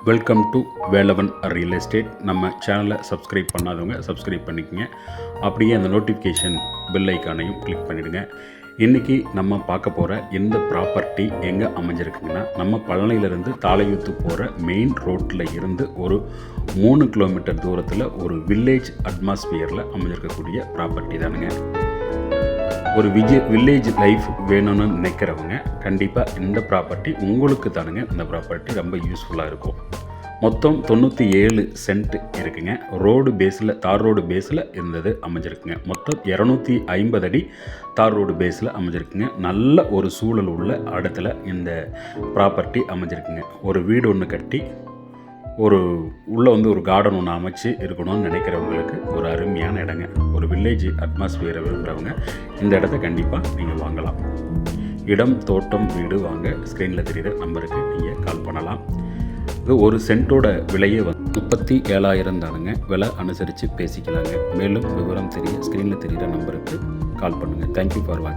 Welcome to Velavan real estate. நம்ம சேனலை subscribe பண்ணாதவங்க சப்ஸ்கிரைப் பண்ணிக்கோங்க. அப்படியே அந்த நோட்டிஃபிகேஷன் பெல் ஐக்கானையும் கிளிக் பண்ணிவிடுங்க. இன்றைக்கி நம்ம பார்க்க போகிற இந்த ப்ராப்பர்ட்டி எங்கே அமைஞ்சிருக்குங்கன்னா, நம்ம பழனியிலேருந்து தாளையூத்து போகிற மெயின் ரோட்டில் இருந்து ஒரு 3 கிலோமீட்டர் தூரத்தில் ஒரு வில்லேஜ் அட்மாஸ்பியரில் அமைஞ்சிருக்கக்கூடிய ப்ராப்பர்ட்டி தானுங்க. ஒரு வில்லேஜ் லைஃப் வேணும்னு நினைக்கிறவங்க கண்டிப்பாக இந்த ப்ராப்பர்ட்டி உங்களுக்கு தானுங்க. இந்த ப்ராப்பர்ட்டி ரொம்ப யூஸ்ஃபுல்லாக இருக்கும். மொத்தம் 97 சென்ட் இருக்குங்க. ரோடு பேஸில், தார் ரோடு பேஸில் இருந்தது அமைஞ்சிருக்குங்க. மொத்தம் 250 அடி தார் ரோடு பேஸில் அமைஞ்சிருக்குங்க. நல்ல ஒரு சூழல் உள்ள இடத்துல இந்த ப்ராப்பர்ட்டி அமைஞ்சிருக்குங்க. ஒரு வீடு ஒன்று கட்டி உள்ளே ஒரு கார்டன் ஒன்று அமைச்சு இருக்கணும்னு நினைக்கிறவங்களுக்கு ஒரு அருமையான இடங்க. ஒரு வில்லேஜ் அட்மாஸ்பியரை விரும்புகிறவங்க இந்த இடத்த கண்டிப்பாக நீங்கள் வாங்கலாம். இடம், தோட்டம், வீடு வாங்க ஸ்க்ரீனில் தெரிகிற நம்பருக்கு நீங்கள் கால் பண்ணலாம். இது ஒரு சென்ட்டோட விலையே 37,000 தானுங்க. விலை அனுசரித்து பேசிக்கலாங்க. மேலும் விவரம் தெரிய ஸ்க்ரீனில் தெரிகிற நம்பருக்கு கால் பண்ணுங்கள். தேங்க்யூ ஃபார் வாட்சிங்.